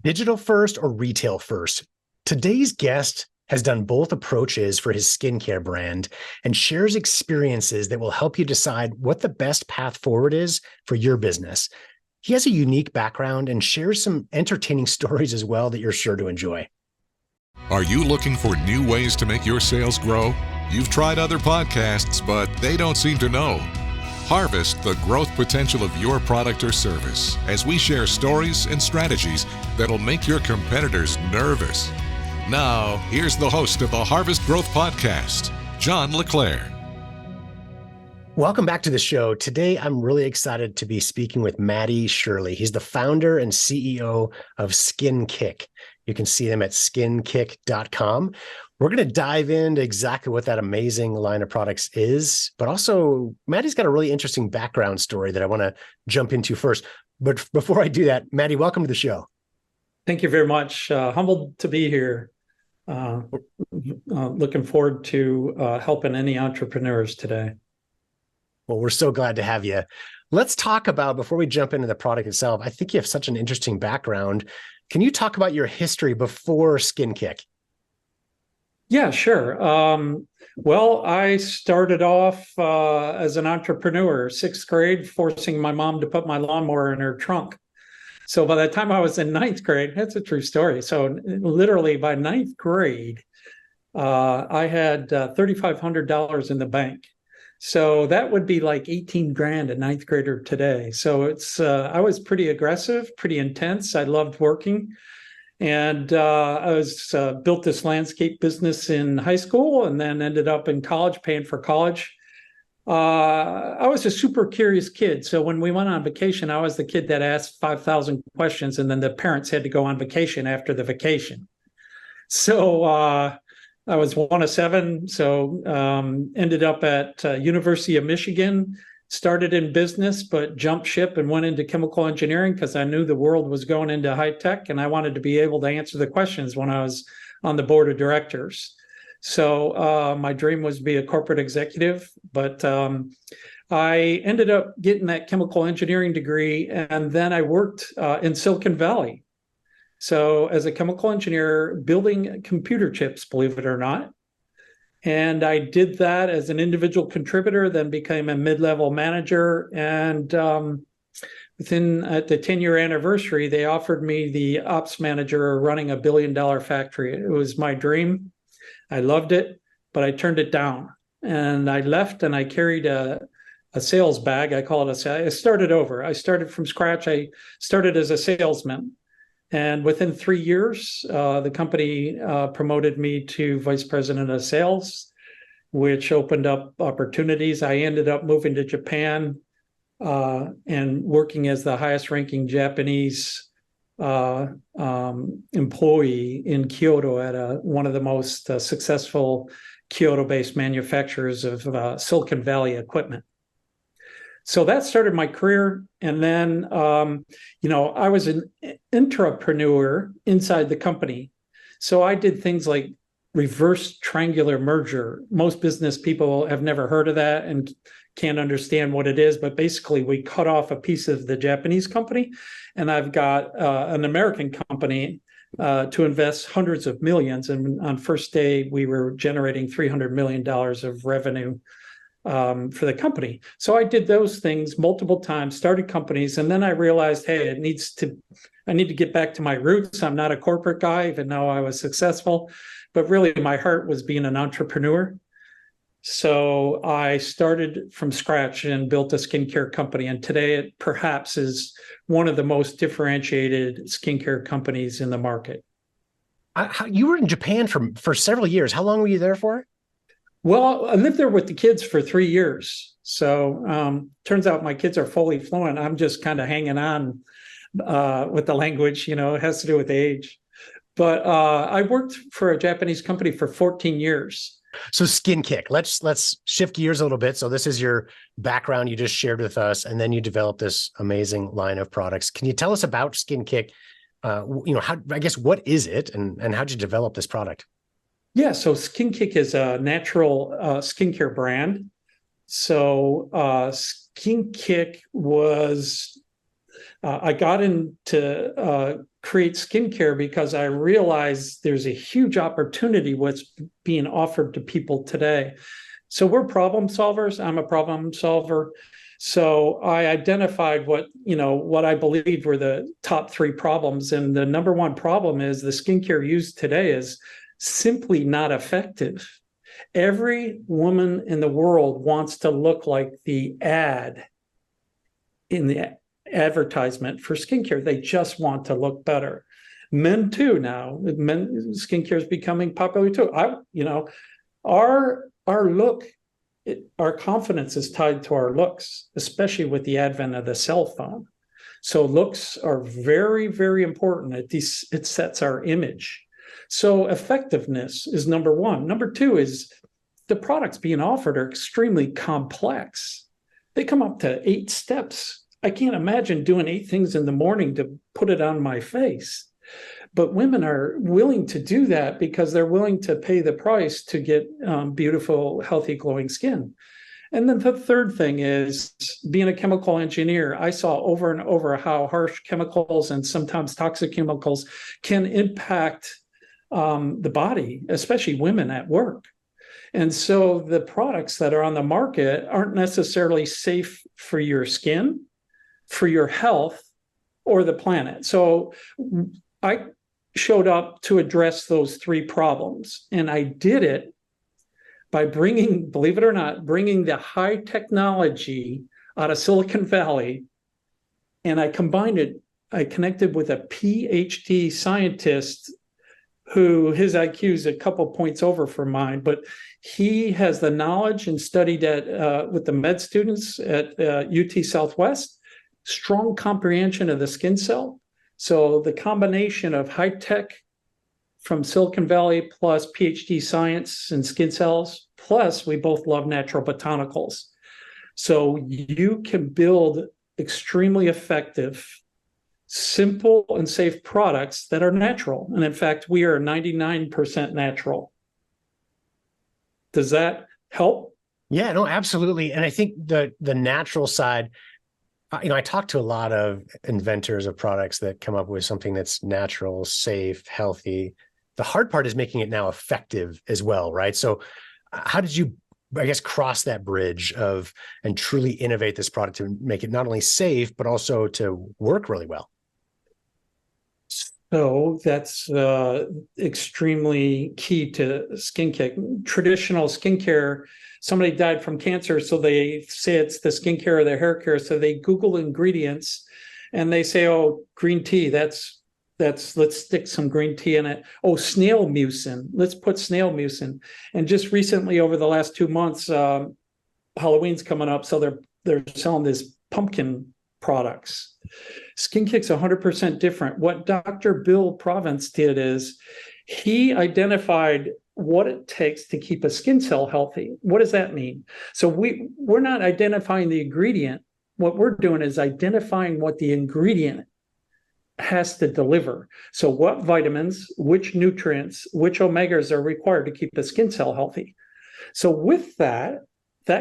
Digital first or retail first? Today's guest has done both approaches for his skincare brand and shares experiences that will help you decide what the best path forward is for your business. He has a unique background and shares some entertaining stories as well that you're sure to enjoy. Are you looking for new ways to make your sales grow? You've tried other podcasts, but they don't seem to know. Harvest the growth potential of your product or service as we share stories and strategies that'll make your competitors nervous. Now, here's the host of the Harvest Growth Podcast, John LeClaire. Welcome back to the show. Today, I'm really excited to be speaking with Matty Schirle. He's the founder and CEO of SkinKick. You can see them at SkinKick.com. We're going to dive into exactly what that amazing line of products is, but also Matty's got a really interesting background story that I want to jump into first. But before I do that, Matty, welcome to the show. Thank you very much. Humbled to be here. Looking forward to helping any entrepreneurs today. Well, we're so glad to have you. Let's talk about, before we jump into the product itself, I think you have such an interesting background. Can you talk about your history before SkinKick? Yeah, sure. Well, I started off as an entrepreneur, sixth grade, forcing my mom to put my lawnmower in her trunk. So by the time I was in ninth grade, that's a true story. So literally by ninth grade, I had $3,500 in the bank. So that would be like 18 grand a ninth grader today. So I was pretty aggressive, pretty intense. I loved working. And I built this landscape business in high school and then ended up in college, paying for college. I was a super curious kid. So when we went on vacation, I was the kid that asked 5,000 questions, and then the parents had to go on vacation after the vacation. So I was one of seven. So ended up at University of Michigan. Started in business, but jumped ship and went into chemical engineering because I knew the world was going into high tech and I wanted to be able to answer the questions when I was on the board of directors. So my dream was to be a corporate executive, but I ended up getting that chemical engineering degree, and then I worked in Silicon Valley. So as a chemical engineer, building computer chips, believe it or not. And I did that as an individual contributor, then became a mid-level manager. And at the 10-year anniversary, they offered me the ops manager running $1 billion factory. It was my dream. I loved it, but I turned it down. And I left and I carried a sales bag. I call it I started over. I started from scratch. I started as a salesman. And within 3 years, the company promoted me to vice president of sales, which opened up opportunities. I ended up moving to Japan and working as the highest ranking Japanese employee in Kyoto at one of the most successful Kyoto-based manufacturers of Silicon Valley equipment. So that started my career. And then, I was an entrepreneur inside the company. So I did things like reverse triangular merger. Most business people have never heard of that and can't understand what it is. But basically, we cut off a piece of the Japanese company. And I've got an American company to invest hundreds of millions. And on first day, we were generating $300 million of revenue for the company. So I did those things multiple times, started companies, and then I realized, hey, I need to get back to my roots. I'm not a corporate guy, even though I was successful, but really my heart was being an entrepreneur. So I started from scratch and built a skincare company. And today it perhaps is one of the most differentiated skincare companies in the market. You were in Japan for several years. How long were you there for? Well, I lived there with the kids for 3 years. So turns out my kids are fully fluent. I'm just kind of hanging on with the language, it has to do with age. But I worked for a Japanese company for 14 years. So SkinKick, let's shift gears a little bit. So this is your background you just shared with us, and then you developed this amazing line of products. Can you tell us about SkinKick? What is it and how'd you develop this product? Yeah, so SkinKick is a natural skincare brand. So SkinKick was I got into create skincare because I realized there's a huge opportunity what's being offered to people today. So we're problem solvers. I'm a problem solver. So I identified what I believed were the top 3 problems. And the number 1 problem is the skincare used today is simply not effective. Every woman in the world wants to look like the ad in the advertisement for skincare. They just want to look better. Men too now. Men skincare is becoming popular too. Our look, our confidence is tied to our looks, especially with the advent of the cell phone. So looks are very, very important. It sets our image. So effectiveness is number 1. Number 2 is the products being offered are extremely complex. They come up to 8 steps. I can't imagine doing 8 things in the morning to put it on my face. But women are willing to do that because they're willing to pay the price to get beautiful, healthy, glowing skin. And then the third thing is being a chemical engineer. I saw over and over how harsh chemicals and sometimes toxic chemicals can impact the body, especially women at work. And so the products that are on the market aren't necessarily safe for your skin, for your health, or the planet. So I showed up to address those 3 problems. And I did it by bringing, believe it or not, bringing the high technology out of Silicon Valley. And I combined it, I connected with a PhD scientist who his IQ is a couple points over from mine, but he has the knowledge and studied with the med students at UT Southwest, strong comprehension of the skin cell. So the combination of high tech from Silicon Valley plus PhD science and skin cells, plus we both love natural botanicals. So you can build extremely effective, simple and safe products that are natural. And in fact, we are 99% natural. Does that help? Yeah, no, absolutely. And I think the natural side, I talk to a lot of inventors of products that come up with something that's natural, safe, healthy. The hard part is making it now effective as well, right? So how did you, I guess, cross that bridge and truly innovate this product to make it not only safe, but also to work really well? So that's extremely key to SkinKick. Traditional skincare, somebody died from cancer, so they say it's the skincare or the hair care. So they Google ingredients and they say, oh, green tea, let's stick some green tea in it. Oh, snail mucin, let's put snail mucin. And just recently, over the last 2 months, Halloween's coming up, so they're selling these pumpkin products. SkinKick's 100% different. What Dr. Bill Province did is he identified what it takes to keep a skin cell healthy. What does that mean? So we're not identifying the ingredient. What we're doing is identifying what the ingredient has to deliver. So what vitamins, which nutrients, which omegas are required to keep a skin cell healthy. So with that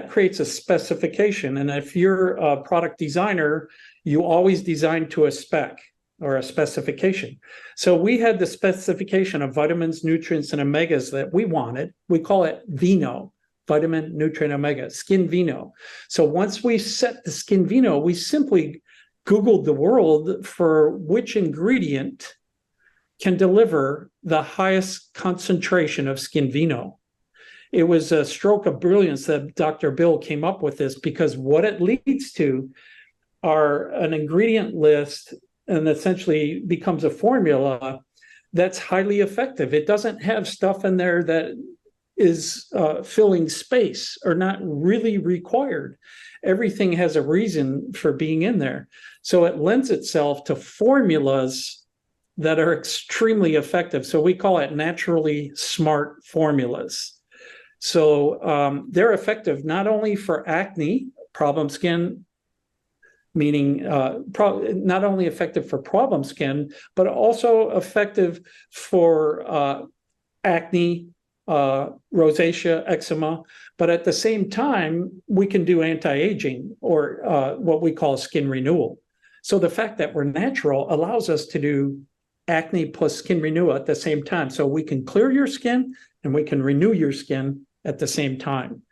creates a specification. And if you're a product designer, you always design to a spec or a specification. So we had the specification of vitamins, nutrients, and omegas that we wanted. We call it Vino, vitamin, nutrient, omega, Skin Vino. So once we set the Skin Vino, we simply Googled the world for which ingredient can deliver the highest concentration of Skin Vino. It was a stroke of brilliance that Dr. Bill came up with this, because what it leads to are an ingredient list and essentially becomes a formula that's highly effective. It doesn't have stuff in there that is filling space or not really required. Everything has a reason for being in there. So it lends itself to formulas that are extremely effective. So we call it naturally smart formulas. So they're effective not only for acne, problem skin, meaning not only effective for problem skin, but also effective for acne, rosacea, eczema. But at the same time, we can do anti-aging or what we call skin renewal. So the fact that we're natural allows us to do acne plus skin renewal at the same time. So we can clear your skin and we can renew your skin at the same time.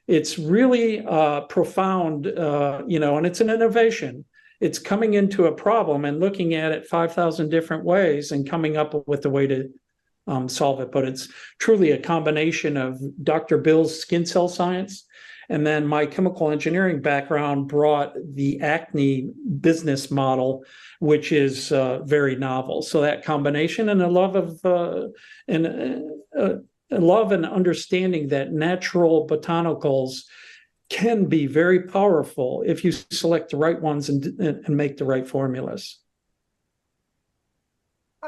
It's really profound, and it's an innovation. It's coming into a problem and looking at it 5,000 different ways and coming up with a way to solve it. But it's truly a combination of Dr. Bill's skin cell science, and then my chemical engineering background brought the acne business model, which is very novel. So that combination and a love and understanding that natural botanicals can be very powerful if you select the right ones and make the right formulas.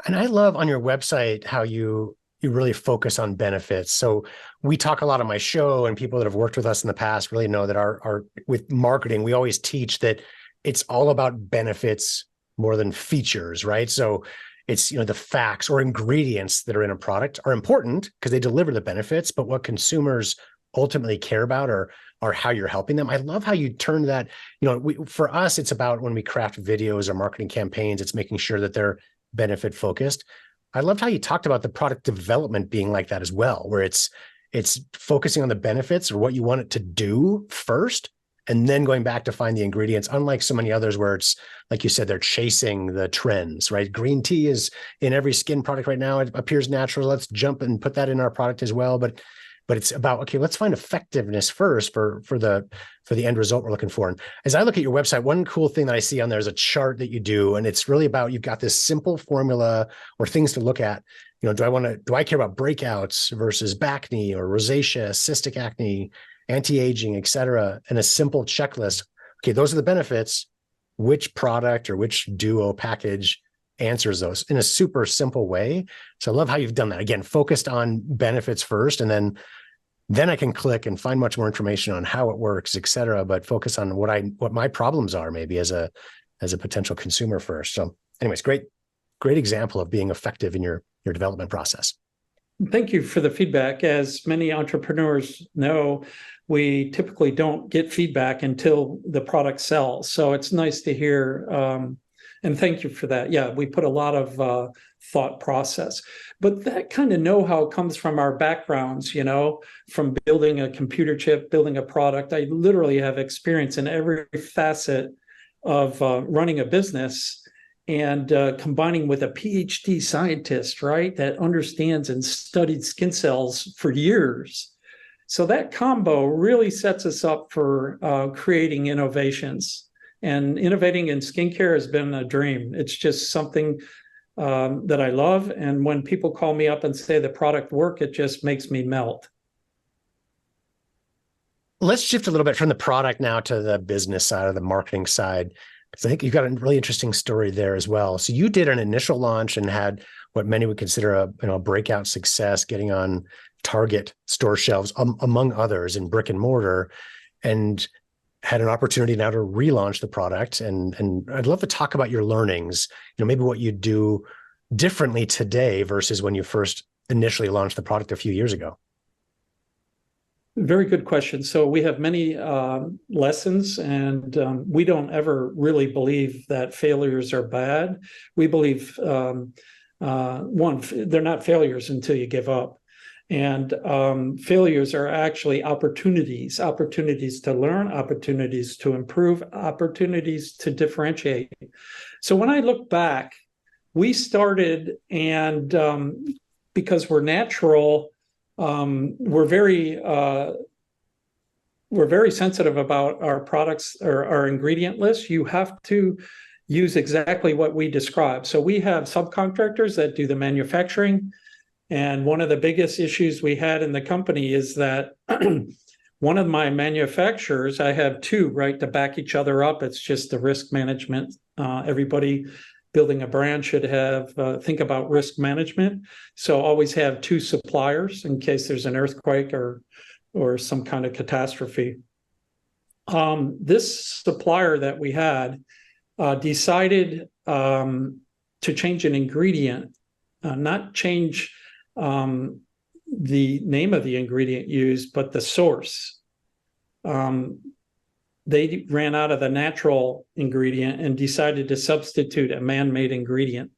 And I love on your website how you really focus on benefits. So we talk a lot on my show, and people that have worked with us in the past really know that our with marketing, we always teach that it's all about benefits more than features, right? So it's, the facts or ingredients that are in a product are important because they deliver the benefits, but what consumers ultimately care about are how you're helping them. I love how you turn that, for us, it's about when we craft videos or marketing campaigns, it's making sure that they're benefit focused. I loved how you talked about the product development being like that as well, where it's focusing on the benefits or what you want it to do first, and then going back to find the ingredients, unlike so many others where it's, like you said, they're chasing the trends, right? Green tea is in every skin product right now. It appears natural. Let's jump and put that in our product as well. But it's about, okay, let's find effectiveness first for the end result we're looking for. And as I look at your website, one cool thing that I see on there is a chart that you do, and it's really about, you've got this simple formula or things to look at. Do I care about breakouts versus acne or rosacea, cystic acne, anti-aging, et cetera, and a simple checklist. Okay, those are the benefits. Which product or which duo package answers those in a super simple way? So I love how you've done that. Again, focused on benefits first, and then I can click and find much more information on how it works, et cetera, but focus on what my problems are maybe as a potential consumer first. So anyways, great example of being effective in your development process. Thank you for the feedback. As many entrepreneurs know, we typically don't get feedback until the product sells. So it's nice to hear, and thank you for that. Yeah, we put a lot of thought process, but that kind of know-how comes from our backgrounds, from building a computer chip, building a product. I literally have experience in every facet of running a business, and combining with a PhD scientist, right, that understands and studied skin cells for years. So that combo really sets us up for creating innovations. And innovating in skincare has been a dream. It's just something that I love. And when people call me up and say the product work, it just makes me melt. Let's shift a little bit from the product now to the business side or the marketing side, because I think you've got a really interesting story there as well. So you did an initial launch and had what many would consider a breakout success, getting on Target store shelves, among others, in brick and mortar, and had an opportunity now to relaunch the product. And I'd love to talk about your learnings, maybe what you do differently today versus when you first initially launched the product a few years ago. Very good question. So we have many lessons, and we don't ever really believe that failures are bad. We believe, one, they're not failures until you give up. And failures are actually opportunities to learn, opportunities to improve, opportunities to differentiate. So when I look back, we started, and because we're natural, we're very sensitive about our products or our ingredient list. You have to use exactly what we describe. So we have subcontractors that do the manufacturing. And one of the biggest issues we had in the company is that one of my manufacturers, I have two, right, to back each other up. It's just the risk management. Everybody building a brand should have think about risk management. So always have two suppliers in case there's an earthquake or some kind of catastrophe. This supplier that we had decided to change an ingredient, not change the name of the ingredient used, but the source. they ran out of the natural ingredient and decided to substitute a man-made ingredient.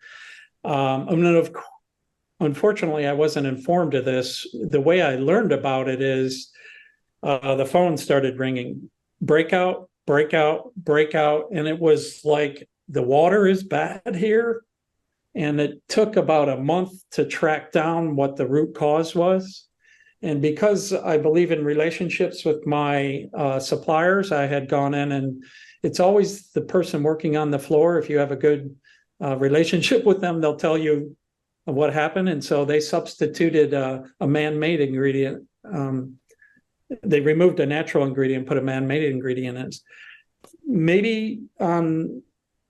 Unfortunately, I wasn't informed of this. The way I learned about it is the phone started ringing, breakout, breakout, breakout. And it was like, the water is bad here. And it took about a month to track down what the root cause was. And because I believe in relationships with my suppliers, I had gone in, and it's always the person working on the floor. If you have a good relationship with them, they'll tell you what happened. And so they substituted a man-made ingredient. They removed a natural ingredient, put a man-made ingredient in. Maybe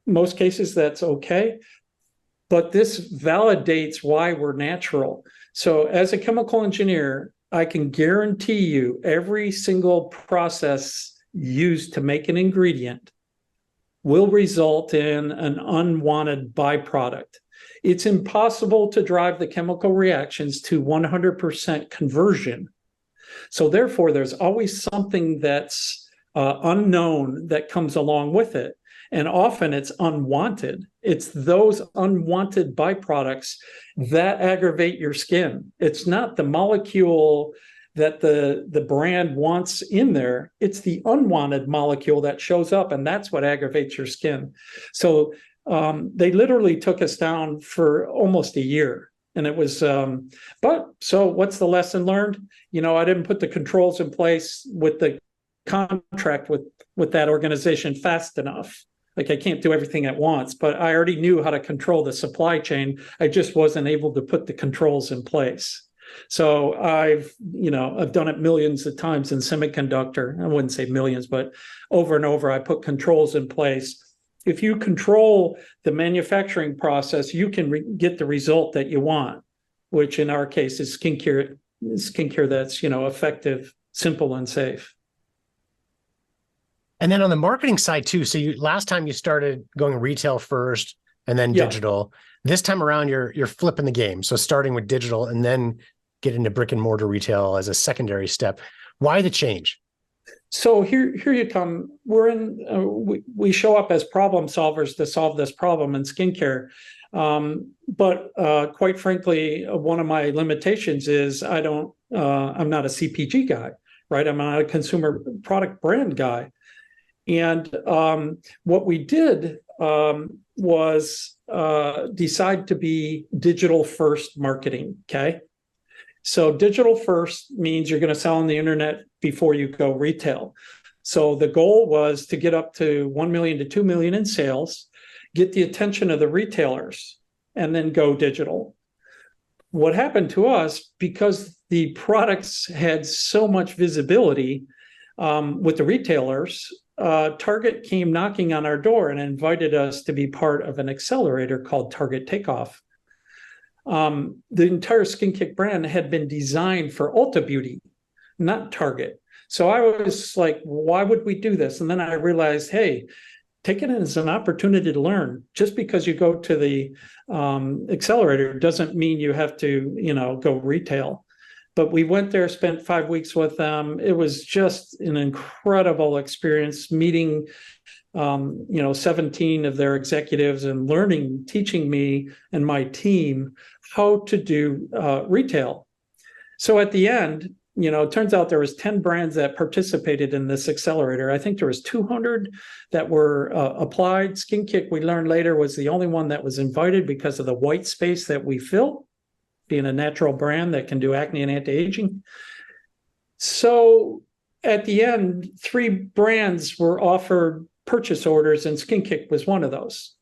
most cases that's okay, but this validates why we're natural. So as a chemical engineer, I can guarantee you every single process used to make an ingredient will result in an unwanted byproduct. It's impossible to drive the chemical reactions to 100% conversion. So therefore, there's always something that's unknown that comes along with it. And often it's unwanted. It's those unwanted byproducts that aggravate your skin. It's not the molecule that the brand wants in there. It's the unwanted molecule that shows up, and that's what aggravates your skin. So they literally took us down for almost a year. And it was, but so what's the lesson learned? I didn't put the controls in place with the contract with that organization fast enough. Like, I can't do everything at once, but I already knew how to control the supply chain. I just wasn't able to put the controls in place. So I've done it millions of times in semiconductor. I wouldn't say millions, but over and over, I put controls in place. If you control the manufacturing process, you can get the result that you want, which in our case is skincare that's, effective, simple, and safe. And then on the marketing side too, so last time you started going retail first and then digital. This time around, you're flipping the game. So starting with digital and then get into brick and mortar retail as a secondary step. Why the change? So here you come. We're in. We show up as problem solvers to solve this problem in skincare. But quite frankly, one of my limitations is I'm not a CPG guy, right? I'm not a consumer product brand guy. And what we did was decide to be digital first marketing. Okay. So digital first means you're going to sell on the internet before you go retail. So the goal was to get up to 1 million to 2 million in sales, get the attention of the retailers, and then go digital. What happened to us, because the products had so much visibility with the retailers, Target came knocking on our door and invited us to be part of an accelerator called Target Takeoff. The entire SkinKick brand had been designed for Ulta Beauty, not Target. So I was like, why would we do this? And then I realized, hey, take it as an opportunity to learn. Just because you go to the accelerator doesn't mean you have to, go retail. But we went there, spent 5 weeks with them. It was just an incredible experience meeting, 17 of their executives and teaching me and my team how to do retail. So at the end, it turns out there was 10 brands that participated in this accelerator. I think there was 200 that were applied. SkinKick, we learned later, was the only one that was invited because of the white space that we fill, being a natural brand that can do acne and anti-aging. So at the end, 3 brands were offered purchase orders, and SkinKick was one of those.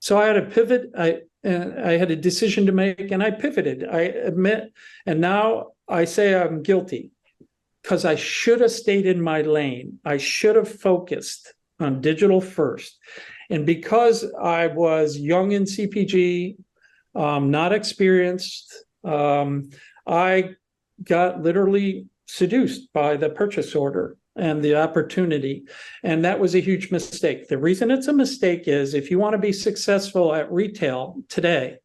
So I had to pivot. I had a decision to make, and I pivoted, I admit. And now I say I'm guilty because I should have stayed in my lane. I should have focused on digital first. And because I was young in CPG, not experienced, I got literally seduced by the purchase order and the opportunity. And that was a huge mistake. The reason it's a mistake is if you want to be successful at retail today,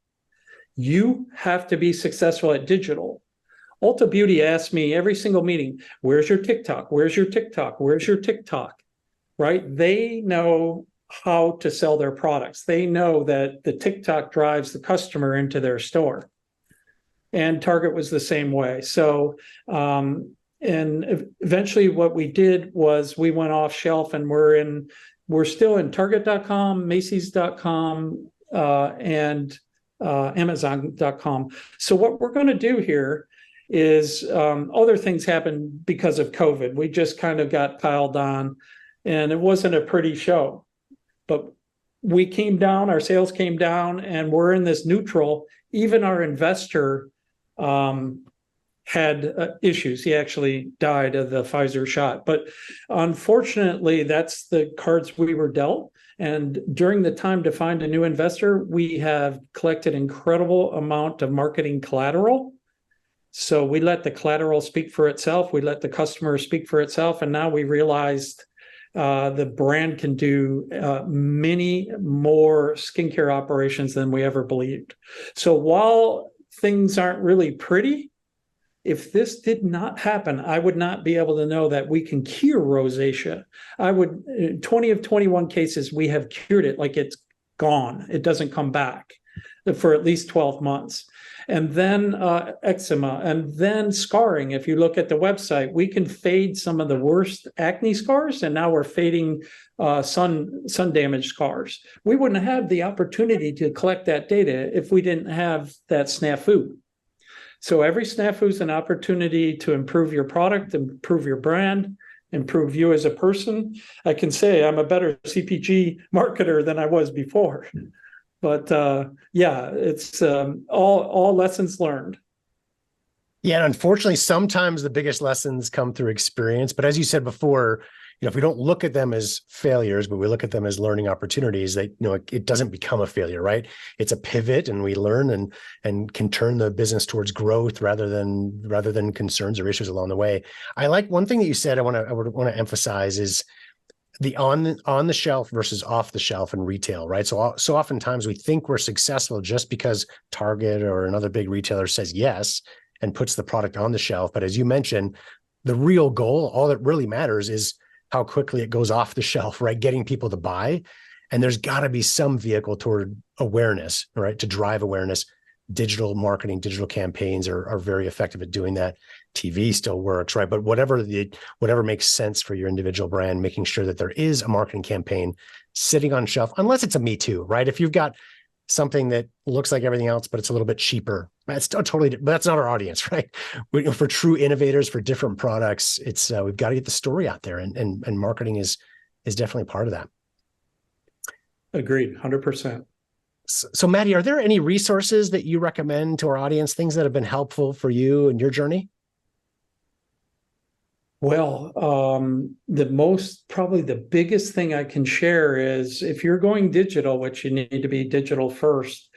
you have to be successful at digital. Ulta Beauty asks me every single meeting, where's your TikTok? Where's your TikTok? Where's your TikTok? right? They know how to sell their products. They know that the TikTok drives the customer into their store. And Target was the same way. So, and eventually what we did was we went off shelf, and we're still in Target.com, Macy's.com, and Amazon.com. So what we're going to do here is other things happened because of COVID. We just kind of got piled on, and it wasn't a pretty show. But we came down, our sales came down, and we're in this neutral. Even our investor had issues. He actually died of the Pfizer shot. But unfortunately, that's the cards we were dealt. And during the time to find a new investor, we have collected incredible amount of marketing collateral. So we let the collateral speak for itself. We let the customer speak for itself. And now we realized the brand can do many more skincare operations than we ever believed. So while things aren't really pretty, if this did not happen, I would not be able to know that we can cure rosacea. 20 of 21 cases, we have cured it, like it's gone. It doesn't come back for at least 12 months. And then eczema, and then scarring. If you look at the website, we can fade some of the worst acne scars, and now we're fading sun damage scars. We wouldn't have the opportunity to collect that data if we didn't have that snafu. So every snafu is an opportunity to improve your product, improve your brand, improve you as a person. I can say I'm a better CPG marketer than I was before. But yeah, it's all lessons learned. Yeah, and unfortunately, sometimes the biggest lessons come through experience. But as you said before, if we don't look at them as failures, but we look at them as learning opportunities, it doesn't become a failure, right? It's a pivot, and we learn and can turn the business towards growth rather than concerns or issues along the way. I like one thing that you said. I want to emphasize is the on the shelf versus off the shelf in retail, right? So oftentimes we think we're successful just because Target or another big retailer says yes and puts the product on the shelf. But as you mentioned, the real goal, all that really matters is how quickly it goes off the shelf, right? Getting people to buy. And there's got to be some vehicle toward awareness, right? To drive awareness. Digital marketing, digital campaigns are very effective at doing that. TV still works, right? But whatever makes sense for your individual brand, making sure that there is a marketing campaign sitting on shelf, unless it's a me too, right? If you've got something that looks like everything else, but it's a little bit cheaper, that's not our audience, right? For true innovators, for different products, it's we've got to get the story out there, and marketing is definitely part of that. Agreed, 100%. So Matty, are there any resources that you recommend to our audience, things that have been helpful for you in your journey? Well, probably the biggest thing I can share is if you're going digital, which you need to be digital first,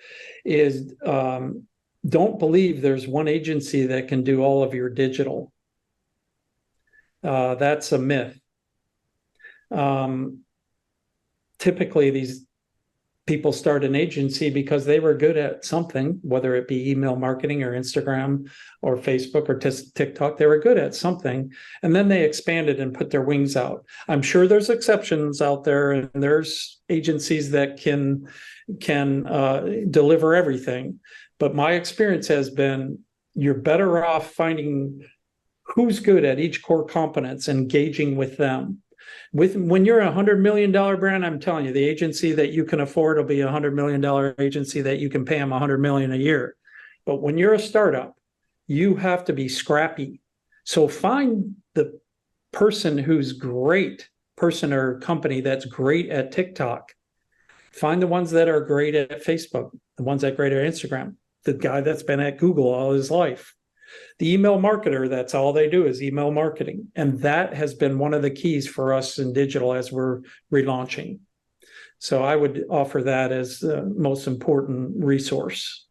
is don't believe there's one agency that can do all of your digital. That's a myth. Typically, these people start an agency because they were good at something, whether it be email marketing or Instagram or Facebook or TikTok. They were good at something, and then they expanded and put their wings out. I'm sure there's exceptions out there, and there's agencies that can deliver everything. But my experience has been you're better off finding who's good at each core competence, engaging with them. When you're a $100 million brand, I'm telling you, the agency that you can afford will be a $100 million agency that you can pay them $100 million a year. But when you're a startup, you have to be scrappy. So find the person who's great, person or company that's great at TikTok. Find the ones that are great at Facebook, the ones that are great at Instagram, the guy that's been at Google all his life. The email marketer, that's all they do is email marketing. And that has been one of the keys for us in digital as we're relaunching. So I would offer that as the most important resource.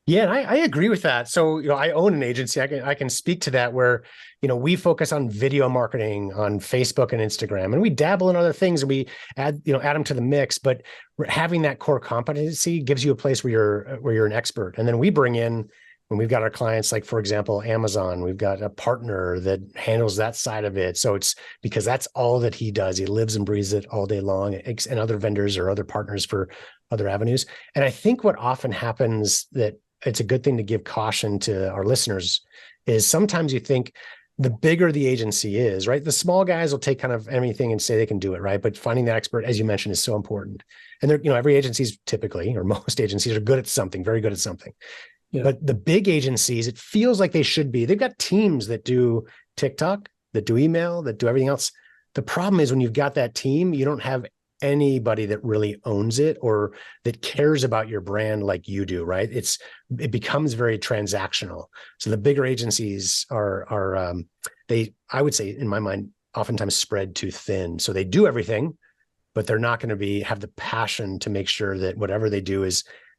Yeah, I agree with that. So, I own an agency. I can speak to that where, we focus on video marketing on Facebook and Instagram, and we dabble in other things, and we add them to the mix. But having that core competency gives you a place where you're an expert. And then we bring in When we've got our clients, like, for example, Amazon, we've got a partner that handles that side of it. So it's because that's all that he does. He lives and breathes it all day long, and other vendors or other partners for other avenues. And I think what often happens, that it's a good thing to give caution to our listeners, is sometimes you think the bigger the agency is, right? The small guys will take kind of anything and say they can do it, right? But finding that expert, as you mentioned, is so important. And they're, every agency's typically, or most agencies are good at something, very good at something. Yeah. But the big agencies, it feels like they should be. They've got teams that do TikTok, that do email, that do everything else. The problem is when you've got that team, you don't have anybody that really owns it or that cares about your brand like you do, right? It becomes very transactional. So the bigger agencies are I would say, in my mind, oftentimes spread too thin. So they do everything, but they're not going to have the passion to make sure that whatever they do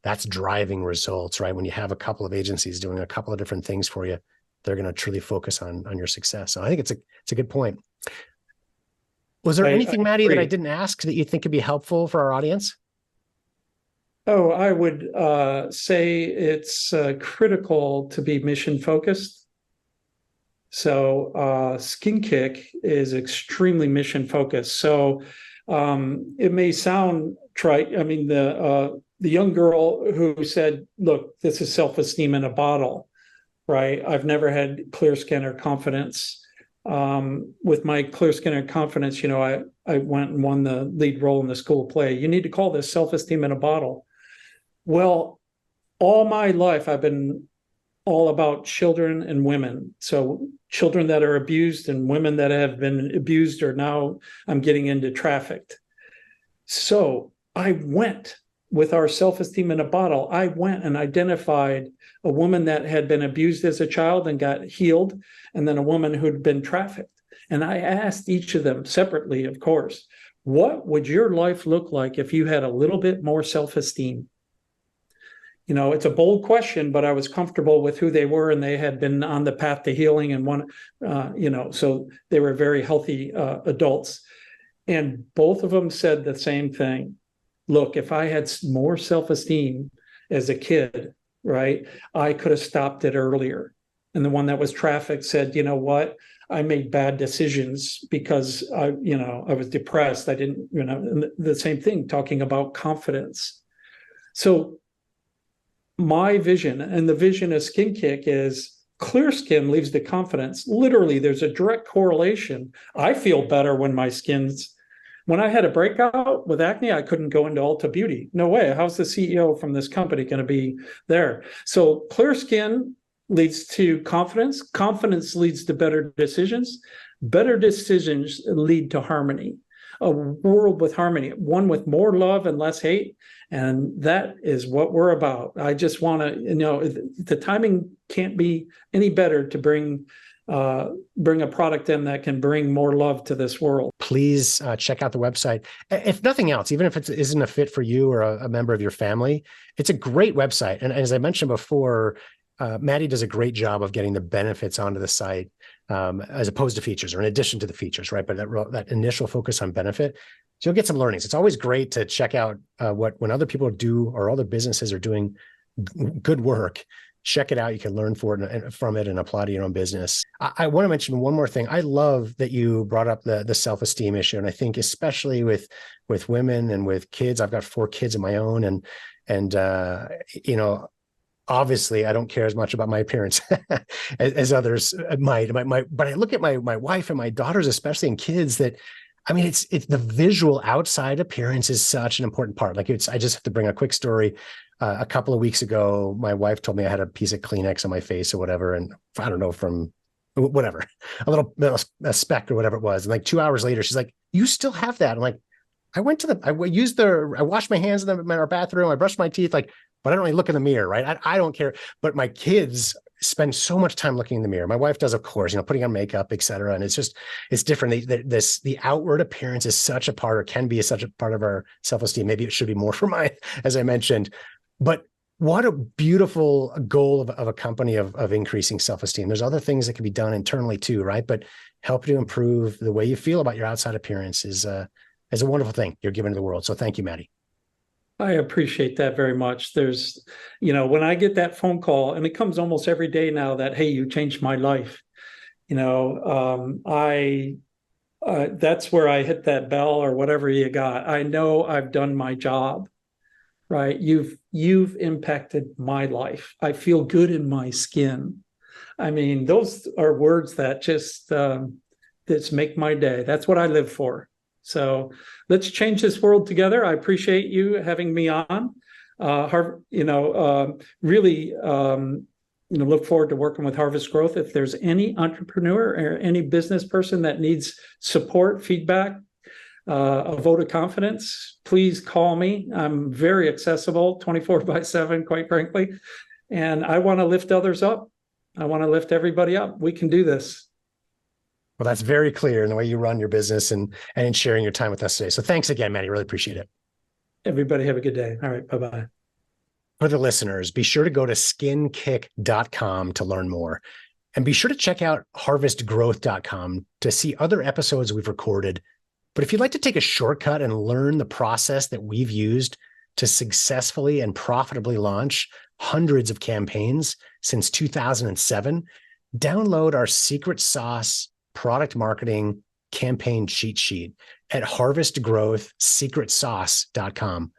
that's driving results, right? When you have a couple of agencies doing a couple of different things for you, they're going to truly focus on your success. So I think it's a good point. Was there anything, Matty, that I didn't ask that you think could be helpful for our audience? Oh, I would say it's critical to be mission focused. So SkinKick is extremely mission focused. So it may sound trite. I mean, the young girl who said, look, this is self-esteem in a bottle, right? I've never had clear skin or confidence. With my clear skin and confidence, I went and won the lead role in the school play. You need to call this self-esteem in a bottle. Well, all my life, I've been all about children and women. So children that are abused and women that have been abused, or now I'm getting into trafficked. So I went with our self-esteem in a bottle. I went and identified a woman that had been abused as a child and got healed, and then a woman who'd been trafficked. And I asked each of them separately, of course, what would your life look like if you had a little bit more self-esteem? It's a bold question, but I was comfortable with who they were, and they had been on the path to healing, and so they were very healthy adults. And both of them said the same thing. Look, if I had more self-esteem as a kid, right, I could have stopped it earlier. And the one that was trafficked said, you know what, I made bad decisions because I was depressed. I didn't, the same thing, talking about confidence. So my vision and the vision of SkinKick is clear skin leads to confidence. Literally, there's a direct correlation. I feel better when I had a breakout with acne, I couldn't go into Ulta Beauty. No way. How's the CEO from this company going to be there? So clear skin leads to confidence. Confidence leads to better decisions. Better decisions lead to harmony. A world with harmony, one with more love and less hate. And that is what we're about. I just want to, the timing can't be any better to bring a product in that can bring more love to this world. Please check out the website. If nothing else, even if it isn't a fit for you or a member of your family, it's a great website. And as I mentioned before, Matty does a great job of getting the benefits onto the site as opposed to features, or in addition to the features, right? But that initial focus on benefit, so you'll get some learnings. It's always great to check out when other people do, or other businesses are doing good work. Check it out. You can learn from it and apply to your own business. I want to mention one more thing. I love that you brought up the self-esteem issue. And I think especially with women and with kids, I've got 4 kids of my own, and obviously I don't care as much about my appearance as others might. But I look at my wife and my daughters, especially, and kids, that, I mean, it's the visual outside appearance is such an important part. Like I just have to bring a quick story. A couple of weeks ago, my wife told me I had a piece of Kleenex on my face or whatever. And I don't know, from whatever, a speck or whatever it was. And like 2 hours later, she's like, you still have that? I'm like, I washed my hands in our bathroom. I brushed my teeth, but I don't really look in the mirror, right? I don't care. But my kids spend so much time looking in the mirror. My wife does, of course, putting on makeup, et cetera. And it's different. The outward appearance is such a part, or can be such a part of our self-esteem. Maybe it should be more for mine, as I mentioned. But what a beautiful goal of a company of increasing self-esteem. There's other things that can be done internally too, right? But help you improve the way you feel about your outside appearance is a wonderful thing you're giving to the world. So thank you, Matty. I appreciate that very much. There's, when I get that phone call, and it comes almost every day now that, hey, you changed my life. That's where I hit that bell or whatever you got. I know I've done my job, right? You've impacted my life. I feel good in my skin. I mean, those are words that just make my day. That's what I live for. So let's change this world together. I appreciate you having me on. Really, look forward to working with Harvest Growth. If there's any entrepreneur or any business person that needs support, feedback, a vote of confidence, please call me. I'm very accessible 24/7, quite frankly. And I want to lift others up. I want to lift everybody up. We can do this. Well, that's very clear in the way you run your business and in sharing your time with us today. So thanks again, Matty. Really appreciate it. Everybody have a good day. All right. Bye-bye. For the listeners, be sure to go to skinkick.com to learn more. And be sure to check out harvestgrowth.com to see other episodes we've recorded. But if you'd like to take a shortcut and learn the process that we've used to successfully and profitably launch hundreds of campaigns since 2007, download our secret sauce product marketing campaign cheat sheet at harvestgrowthsecretsauce.com.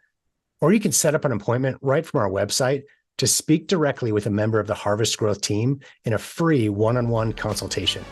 Or you can set up an appointment right from our website to speak directly with a member of the Harvest Growth team in a free one-on-one consultation.